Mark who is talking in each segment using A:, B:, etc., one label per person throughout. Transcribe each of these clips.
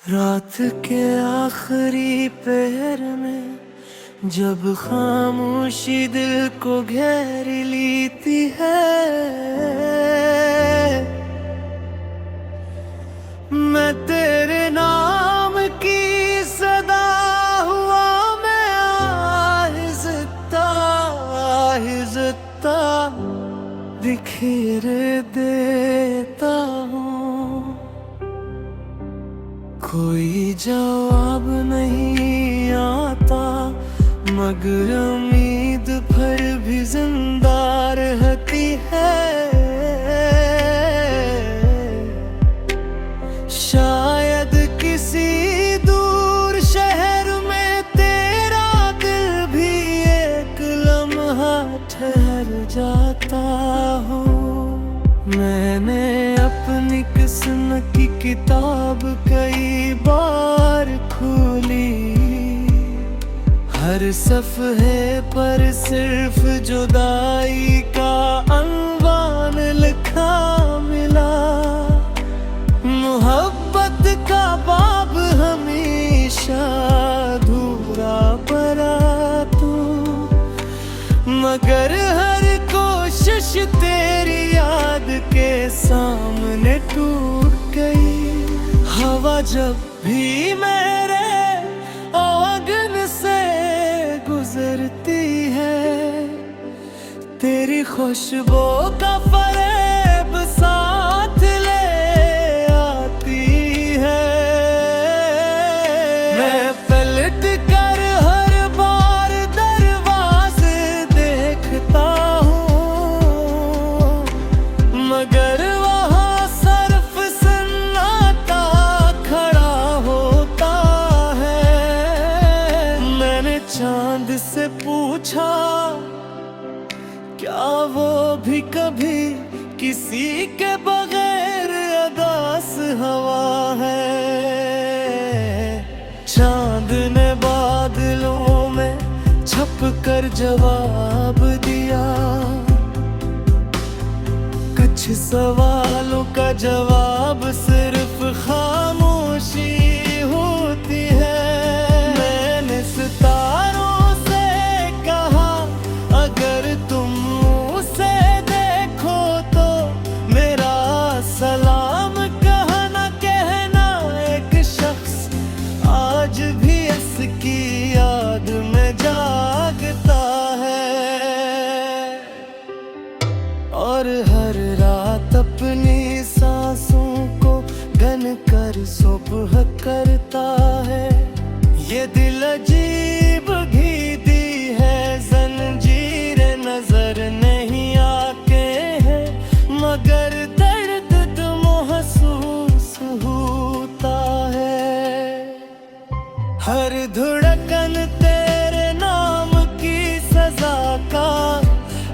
A: रात के आखिरी पहर में जब खामोशी दिल को घेर लेती है, मैं तेरे नाम की सदा हुआ, मैं आहिज़ता आहिज़ता बिखेर देता हूँ। कोई जवाब नहीं आता मगर उम्मीद पर भी जिंदा रहती है। शायद किसी दूर शहर में तेरा दिल भी एक लम्हा ठहर जाता हो। मैंने अपनी किस्मत की किताब कई बार खोली, हर सफ़हे पर सिर्फ जुदाई का अनवान लिखा मिला। मोहब्बत का बाब हमेशा अधूरा पड़ा तू, मगर हर कोशिश तेरी याद के सामने टूट गई। हवा जब भी मेरे आंगन से गुजरती है, तेरी खुशबू का फरेब साथ ले आती है। मैं पलट कर हर बार दरवाजे देखता हूँ, मगर वहाँ सिर्फ सन्नाटा खड़ा होता है। मैंने चांद से पूछा क्या वो भी कभी किसी के बगैर अदास हवा है। चांद ने बादलों में छप कर जवाब दिया, कुछ सवालों का जवाब सिर्फ खामोशी होती है। मैंने सितारों से कहा अगर तुम उसे देखो तो मेरा सलाम कहना कहना। एक शख्स आज भी इसकी याद में जागता है और हर रात अपनी सांसों को गन कर सुबह करता है। ये दिल अजीब घीदी है, जंजीरें नजर नहीं आके हैं, मगर दर्द तो महसूस होता है। हर धड़कन तेरे नाम की सजा का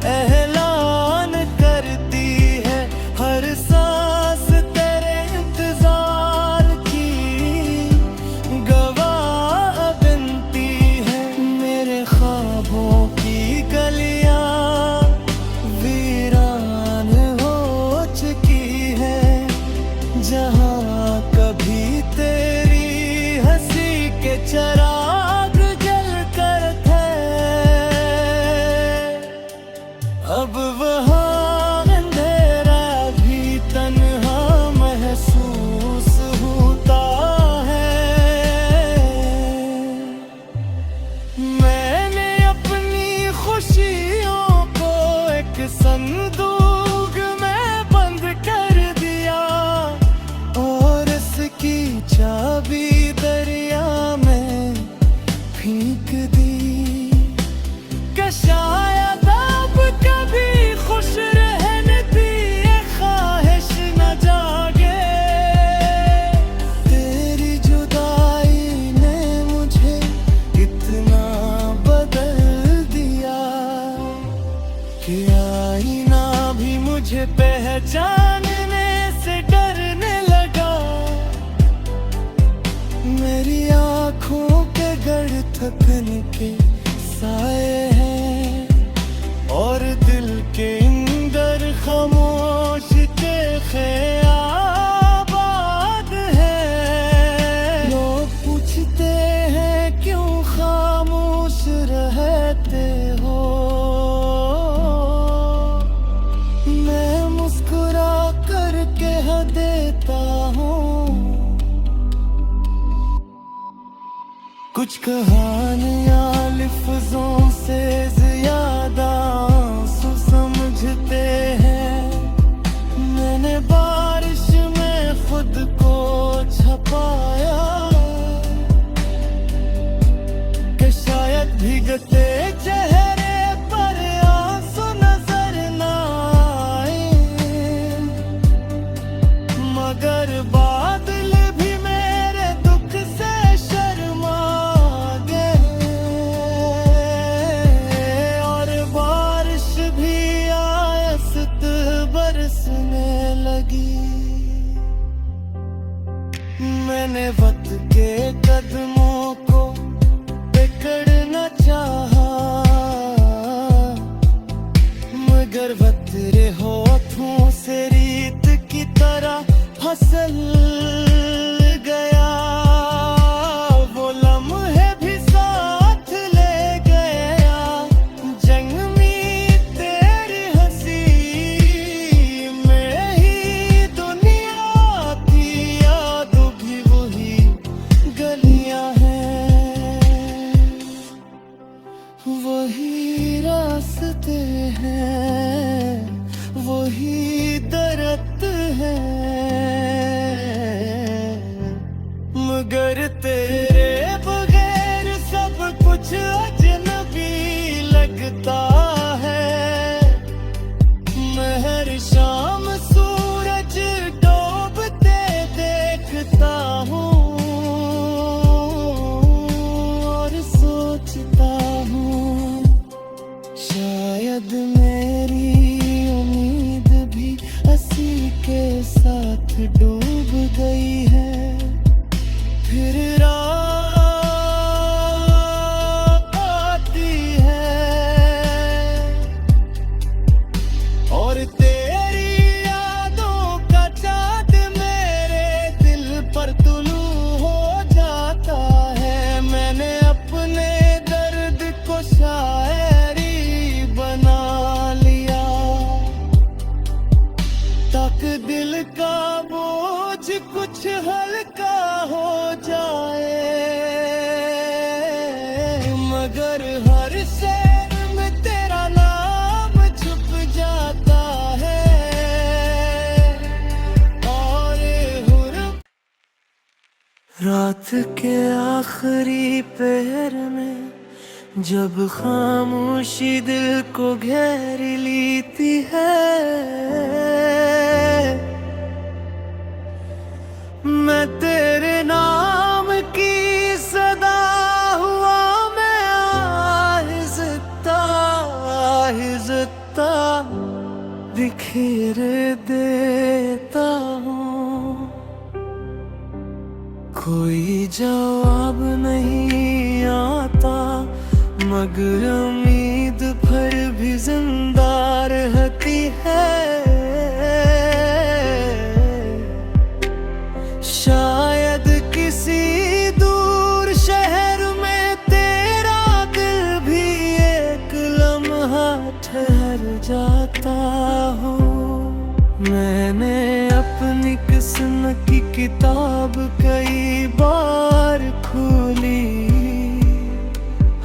A: एलान करती है, हर सांस तेरे इंतजार की गवाह बनती है। मेरे ख्वाबों की गलियां वीरान हो चुकी है, जहां कभी तेरी हंसी के चिराग जल कर थे, अब वहाँ अंधेरा भी तन्हा महसूस होता है। मैंने अपनी खुशियों को एक संदूक में बंद कर दिया और इसकी चाबी दरिया में फेंक दी। कि शायद अब कभी खुश रहने की ये ख्वाहिश न जागे। तेरी जुदाई ने मुझे इतना बदल दिया कि आईना भी मुझे पहचानने से डरने लगा। मेरी आँखों के गढ़ थकन के साए हैं और दिल के अंदर खामोश के ख्याल कुछ कहानियां लफ्जों से ज्यादा आंसू समझते हैं। मैंने बारिश में खुद को छपाया कि शायद भीगते चेहरे पर आंसू नजर न आए, मगर बादल भी मेरे दुख से शर्मा गए और बारिश भी आयस्त बरसने लगी। मैंने वक्त के कदमों को पकड़ना चाहा, मगर वक्त तेरे होठों से रीत की तरह फसल गया। वो लम्हे भी साथ ले गया, जंग में तेरी हंसी में ही दुनिया की याद भी वही गलियां हैं, वही रास्ते हैं, वही दर्द है, मगर तेरे बगैर सब कुछ अजनबी लगता है। मैं हर शाम सूरज डूबते देखता हूँ और सोचता हूँ शायद मेरी उम्मीद भी हंसी के साथ डूब गई है। फिर रात आती है और तेरी यादों का चाँद मेरे दिल पर तुलू हो जाता है। मैंने अपने दर्द को शायरी बना लिया ताकि दिल का बोझ कुछ हल्का हो जाए, मगर हर शेर में तेरा नाम छुप जाता है और रात के आखिरी पहर में जब खामोशी दिल को घेर लेती है, मैं तेरे नाम की सदा हुआ, मैं आहिस्ता आहिस्ता बिखेर देता हूँ। कोई जवाब नहीं आता, मगर उम्मीद पर भी जिंदा रहती है। शायद किसी दूर शहर में तेरा दिल भी एक लम्हा ठहर जाता हो। मैंने अपनी किस्मत की किताब कई बार खोली,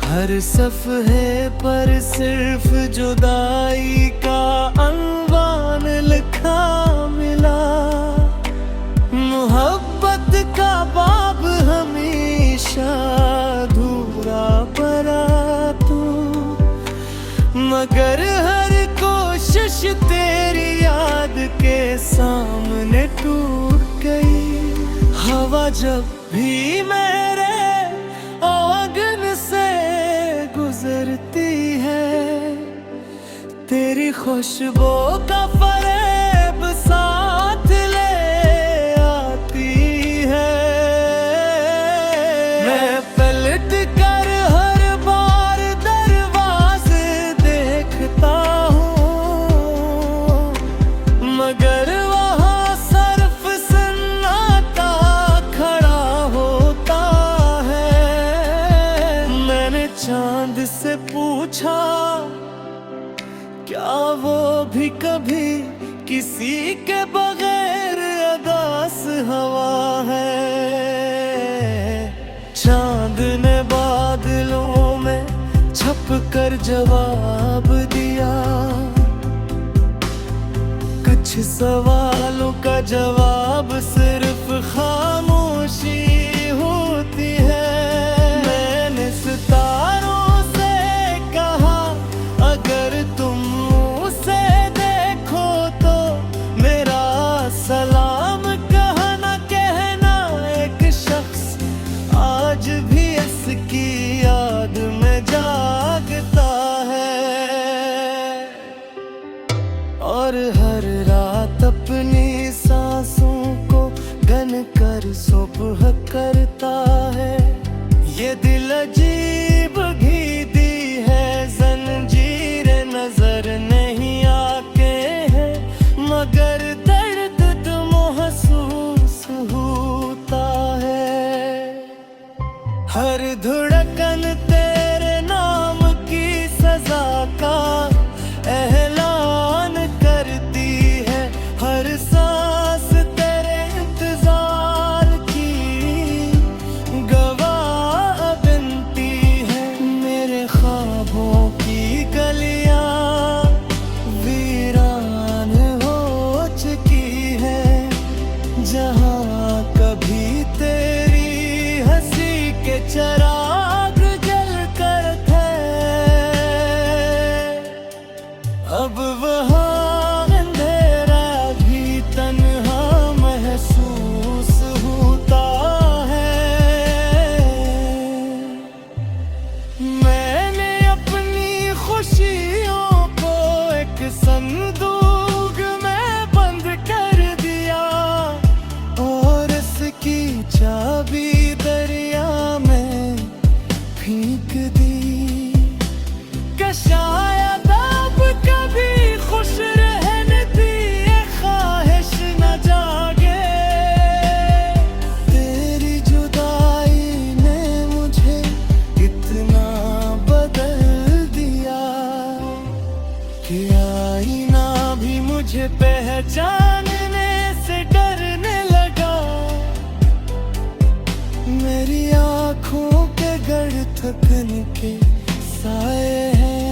A: हर सफ़हे पर सिर्फ जुदाई का अनवान लिखा मिला। मोहब्बत का बाब हमेशा अधूरा पड़ा तू, मगर हर कोशिश तेरी याद के सामने टूट गई। हवा जब भी मेरे आंगन से गुजरती है, तेरी खुशबू का फरेब साथ ले आती है। मैं पलट कर हर बार दरवाजे देखता हूँ, मगर वहाँ सिर्फ सन्नाटा खड़ा होता है। मैंने चांद से पूछा क्या वो भी कभी किसी के बगैर अदास हवा है। चांद ने कर जवाब दिया। कुछ सवालों का जवाब सिर्फ खामोशी होती है। मैंने सितारों से कहा अगर तुम उसे देखो तो मेरा सलाम कहना कहना। एक शख्स आज भी इसकी याद में जागता है और हर रात अपनी सांसों को गन कर सुबह करता है। ये दिल अजीब घीदी है, जंजीरें नजर नहीं आते हैं, मगर दर्द तो महसूस होता है। हर धड़कन तेरे नाम की सजा का एलान करती है, हर सांस तेरे इंतजार की गवाह बनती है। मेरे ख्वाबों की गलियां वीरान हो चुकी है, जहां कभी तेरी हंसी के चिराग जल कर थे, अब वहाँ अंधेरा भी तन्हा महसूस होता है। मैंने अपनी खुशियों को एक संदूक में बंद कर दिया और इसकी चाबी दरिया में फेंक दी। कि शायद अब कभी खुश रहने की ये ख्वाहिश न जागे। तेरी जुदाई ने मुझे इतना बदल दिया कि आईना भी मुझे पहचानने से डरने लगा। मेरी आँखों के गढ़ थकन के साए हैं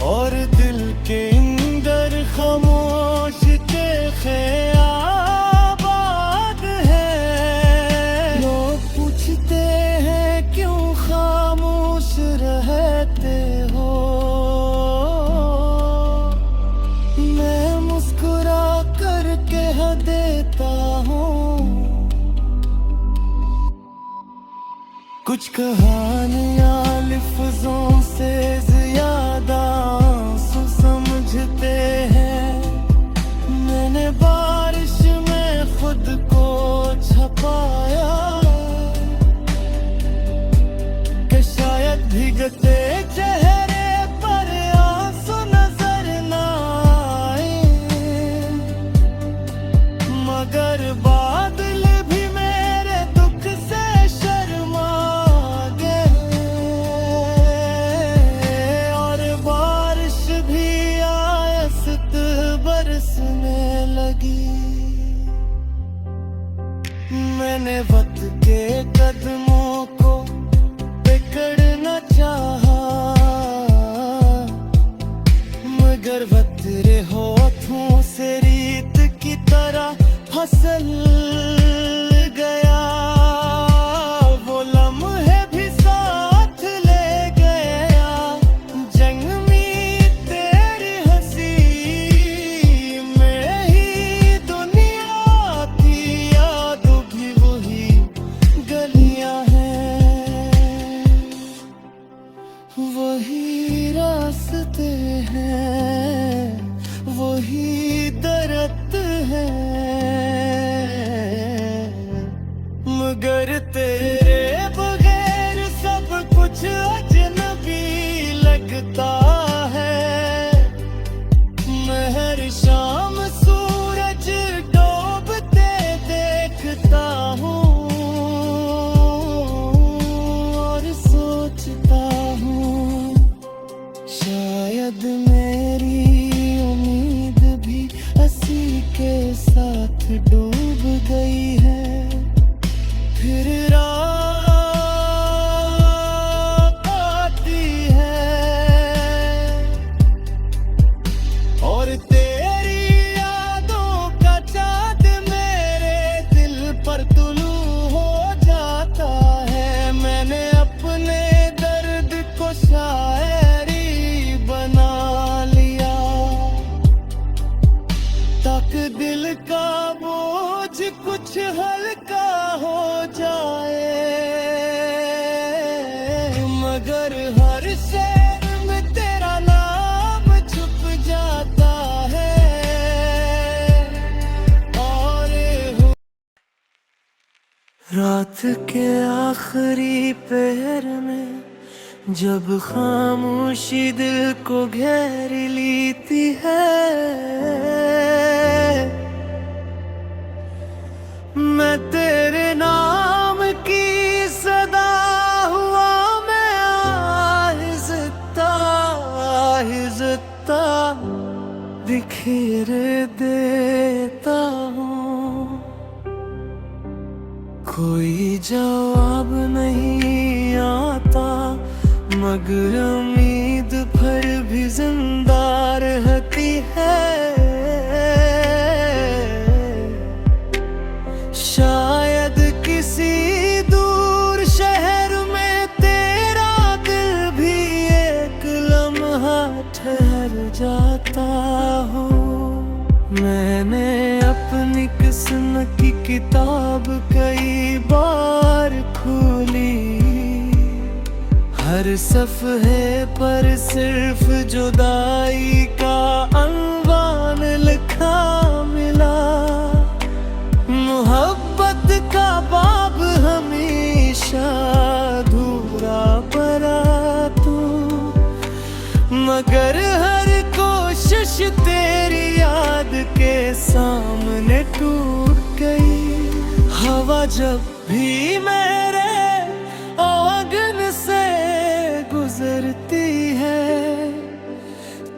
A: और दिल के अंदर खामोश के ख्याबात है। लोग पूछते हैं क्यों खामोश रहते हो, मैं मुस्कुरा कर कह देता हूँ कुछ कहानियाँ लफ्ज़ों से ज्यादा आंसू समझते हैं। मैंने बारिश में खुद को छपाया कि शायद भीगते चेहरे पर आंसू नजर न आए, मगर बादल भी मेरे दुख से शर्मा गए और बारिश भी आयस्त बरसने लगी। मैंने वक्त के कदमों को पकड़ना चाहा, मगर वक्त तेरे होठों से रीत की तरह फसल गया। वो लम्हे भी साथ ले गया, जंग में तेरी हंसी में ही दुनिया थी। याद भी वही गलियां हैं, वही रास्ते हैं, वही दर्द है, मगर तेरे बगैर सब कुछ अजनबी लगता है। मैं हर शाम सूरज डूबते देखता हूँ और सोचता हूँ शायद मेरी उम्मीद भी हंसी के साथ डूब गई है। फिर रात आती है रात के आखिरी पहर में जब खामोशी दिल को घेर लेती है, मैं तेरे नाम की सदा हुआ, मैं आहिस्ता आहिस्ता बिखेर देता हूँ। कोई जवाब नहीं आता मगर उम्मीद भर भी जिंदा रहती है। शायद किसी दूर शहर में तेरा दिल भी एक लम्हा ठहर जाता हो। मैंने अपनी किस्मत की किताब कई बार खोली, हर सफ़हे पर सिर्फ जुदाई का अनवान लिखा मिला। मोहब्बत का बाब हमेशा अधूरा पड़ा तू, मगर हर कोशिश तेरी याद के सामने टूट गई। हवा जब भी मेरे आंगन से गुजरती है,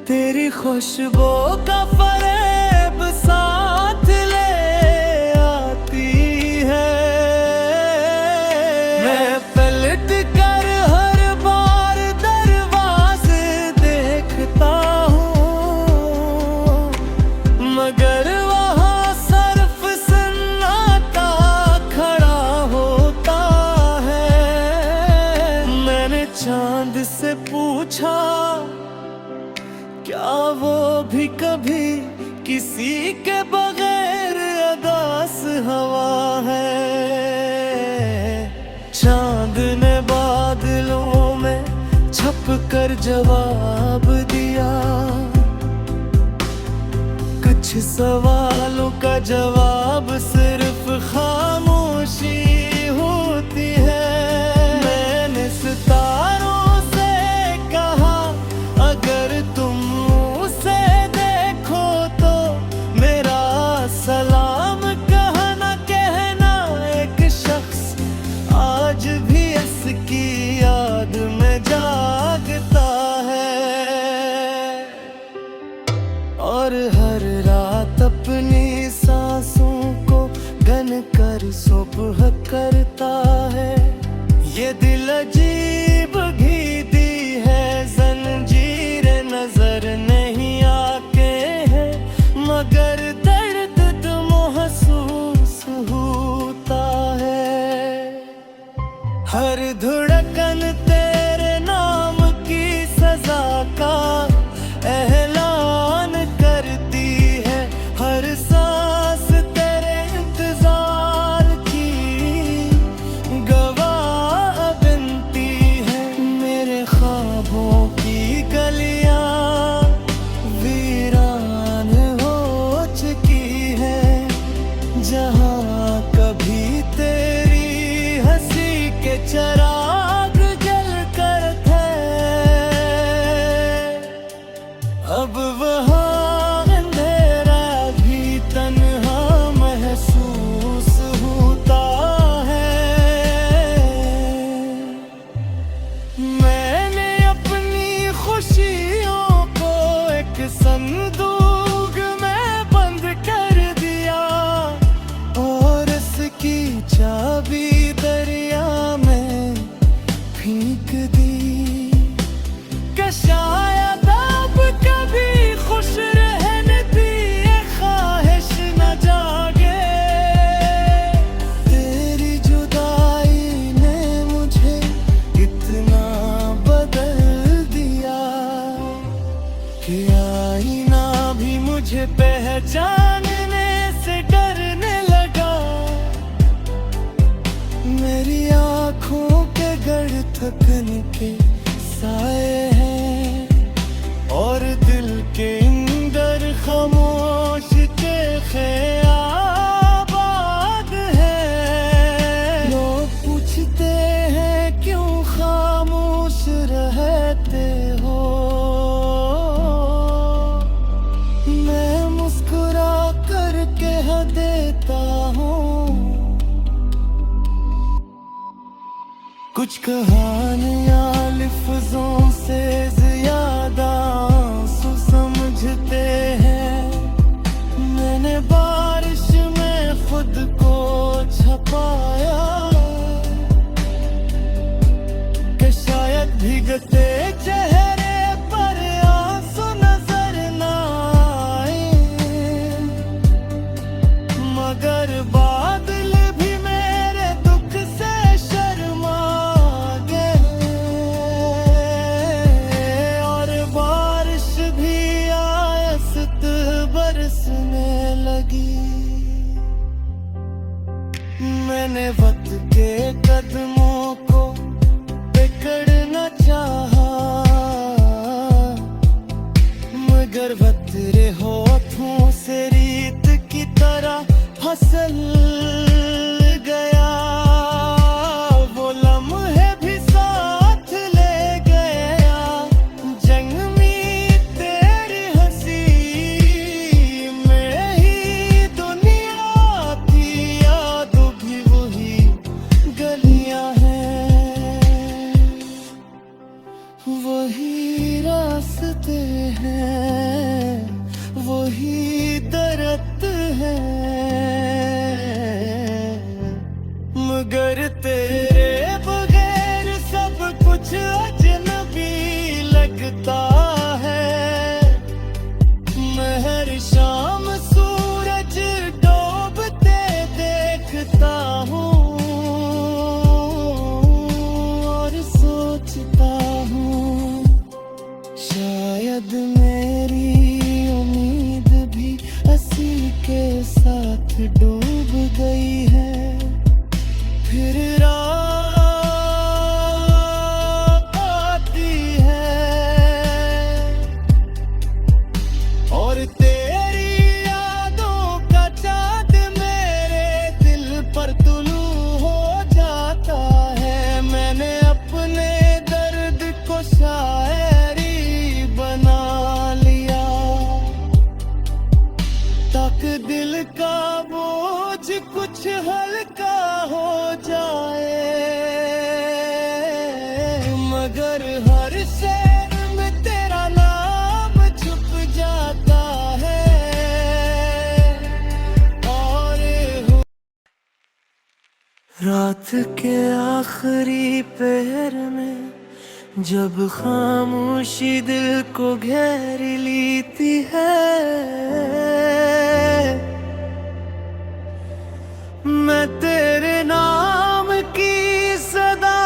A: तेरी खुशबू का फरेब साथ ले आती है। मैं पलट कर हर बार दरवाजे देखता हूँ, मगर वहाँ सिर्फ सन्नाटा खड़ा होता है। मैंने चांद से पूछा क्या वो भी कभी किसी के बगैर अदास हवा है। चांद ने बादलों में छप कर जवाब दिया, कुछ सवालों का जवाब सिर्फ खामोशी होती है। मैंने सितारों से कहा अगर तुम उसे देखो तो मेरा सलाम कहना कहना। एक शख्स आज भी इसकी याद में जागता है और हर रात अपनी सांसों को गन कर सुबह करता है। ये दिल अजीब घीती है, जंजीरें नजर नहीं आके हैं, मगर दर्द तो महसूस होता है। हर धड़कन तेरे नाम की सजा का एलान करती है, हर सांस तेरे इंतजार की गवाह बनती है। मेरे ख्वाबों की गलियां वीरान हो चुकी है, जहां कभी तेरी हंसी के चिराग जल कर थे, अब वहाँ अंधेरा भी तन्हा महसूस होता है। मैंने अपनी खुशियों को एक संदूक में बंद कर दिया और इसकी चाबी दरिया में फेंक दी। कि शायद अब कभी खुश रहने की ये ख्वाहिश न जागे। तेरी जुदाई ने मुझे इतना बदल दिया कि आईना भी मुझे पहचानने से डरने लगा। मेरी आँखों के गढ़ थकन के साए हैं और दिल के अंदर खामोश के ख्याल आबाद है। कुछ कहानियां लफ्जों से ज्यादा आंसू समझते हैं। मैंने बारिश में खुद को छपाया कि शायद भीगते चेहरे पर आंसू नजर न आए, मगर बादल भी मेरे दुख से शर्मा गए और बारिश भी आयस्त बरसने लगी। मैंने वक्त के कदमों को पकड़ना चाहा, मगर वतरे होठों से रीत की तरह फसल गया। वो लम्हे भी साथ ले गया, जंग में तेरी हंसी में ही दुनिया थी। याद भी वही गलियां हैं, वही रास्ते हैं, वही दर्द है, मगर तेरे बगैर सब कुछ अजनबी लगता है। मैं हर शाम सूरज डूबते देखता हूँ और सोचता हूँ शायद मेरी उम्मीद भी हंसी के साथ डूब गई है। फिर रात आती है और तेरी यादों का चाँद मेरे दिल पर तुलू हो जाता है। मैंने अपने दर्द को शायरी बना लिया ताकि दिल का बोझ कुछ हल्का हो जाए, मगर हर शेर में तेरा नाम छुप जाता है। और रात के आखिरी पहर में जब खामोशी दिल को घेर लेती है, मैं तेरे नाम की सदा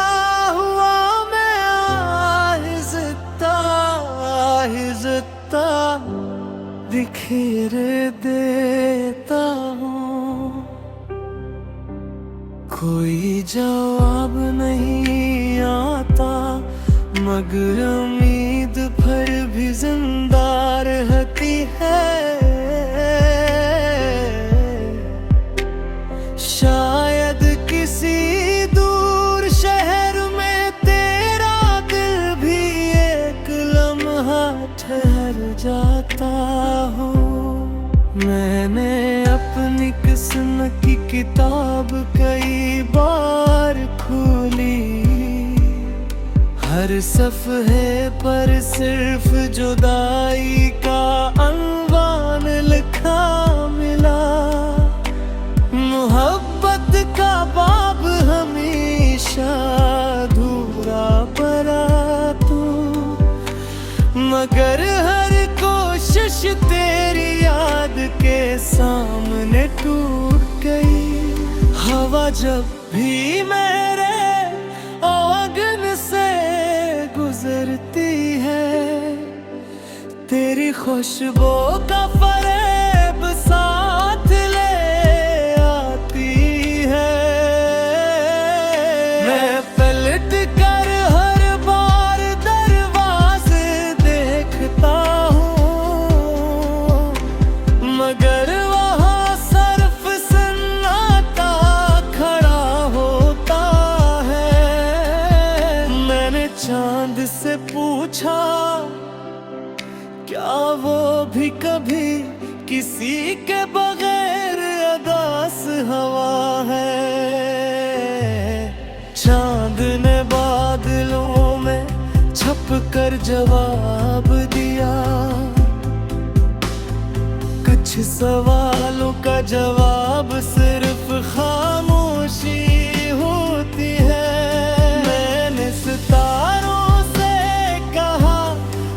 A: हुआ, मैं आहिस्ता आहिस्ता बिखेर देता हूँ। कोई जवाब नहीं आता, मगर उम्मीद पर भी जिंदा रहती है। शायद किसी दूर शहर में तेरा दिल भी एक लम्हा ठहर जाता हो। मैंने अपनी किस्मत की किताब कई बार खोली, हर सफ़हे पर सिर्फ जुदाई का अनवान लिखा मिला। मोहब्बत का बाब हमेशा अधूरा पड़ा तू, मगर हर कोशिश तेरी याद के सामने टूट गई। हवा जब भी मेरे आंगन से गुजरती है, तेरी खुशबू का फरेब साथ ले आती है। मैं पलट कर हर बार दरवाजे देखता हूँ, मगर वहाँ सिर्फ सन्नाटा खड़ा होता है। मैंने चांद से पूछा क्या वो भी कभी किसी के बगैर अदास हवा है। चांद ने कर जवाब दिया। कुछ सवालों का जवाब सिर्फ खामोशी होती है। मैंने सितारों से कहा,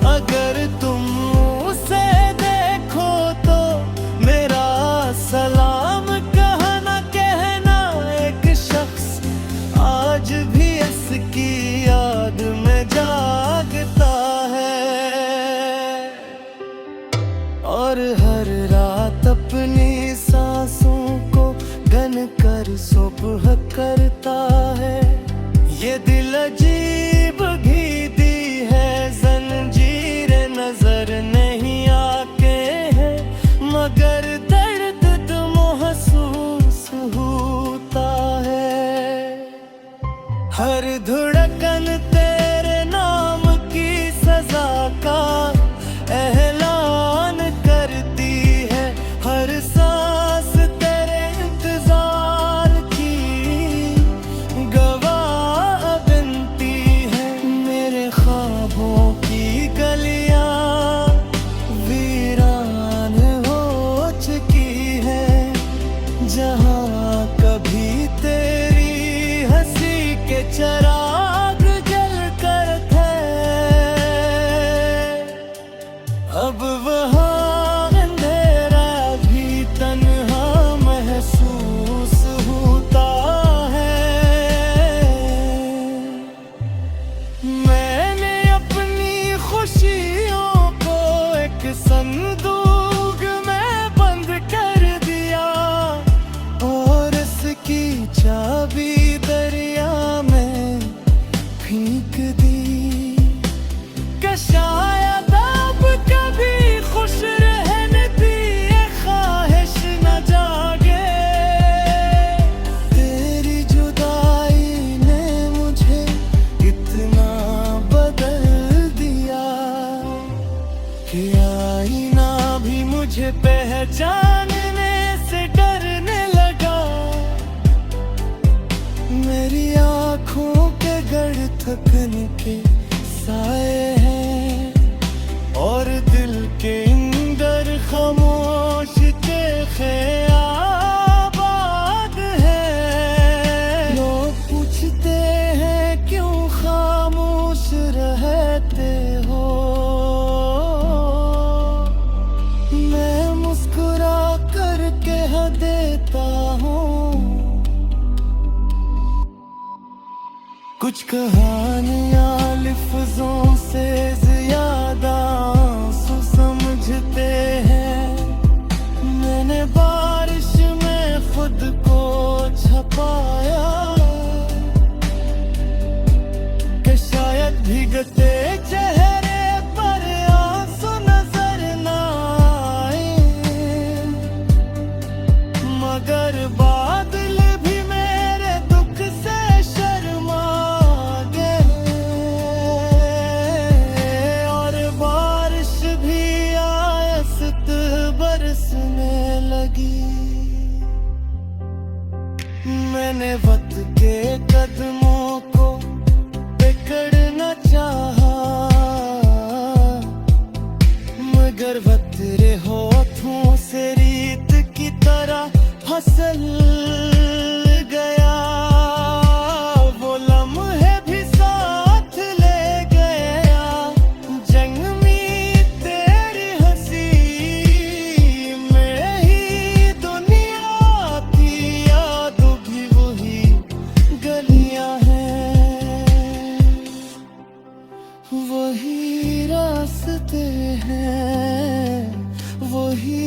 A: अगर तुम उसे देखो तो मेरा सलाम कहना कहना। एक शख्स आज भी इसकी याद में जागता है, और हर रात अपनी सांसों को गन कर सुबह करता है। ये दिल अजीब घीदी है, जंजीरें नजर नहीं आके हैं, मगर दर्द तो महसूस होता है। हर धड़कन तेरे नाम की सजा का ऐलान करती है, हर सांस तेरे इंतजार की गवाह बनती है। मेरे ख्वाबों की गलियां वीरान हो चुकी है, जहां कभी तेरी हंसी के चिराग जल कर थे, अब वहाँ अंधेरा भी तन्हा महसूस होता है। मैंने अपनी खुशियों को एक संदूक में बंद कर दिया, और इसकी चाबी दरिया में फेंक दी। कि शायद अब कभी खुश रहने की ये ख्वाहिश न जागे। तेरी जुदाई ने मुझे इतना बदल दिया कि आईना भी मुझे पहचानने से डरने लगा। मेरी आँखों के गढ़ थकन के साए हैं, और दिल के अंदर खामोश चेखे आबाद है। लोग पूछते हैं क्यों खामोश रहते हो, मैं मुस्कुरा कर कह देता हूँ, कुछ कहानियाँ लफ्ज़ों से ज्यादा आंसू समझते हैं। मैंने बारिश में खुद को छपाया कि शायद भीगते चेहरे पर आंसू नजर न आए, मगर बादल भी मेरे दुख से शर्मा गए, और बारिश भी आयस्त बरसने लगी। मैंने वक्त के कदमों को पकड़ना चाहा, मगर वक्त तेरे होठों से रीत की तरह फसल गया। वो लम्हे भी साथ ले गया, जंग में तेरी हंसी में ही दुनिया थी, याद भी वही गलियां हैं, वही रास्ते हैं, वही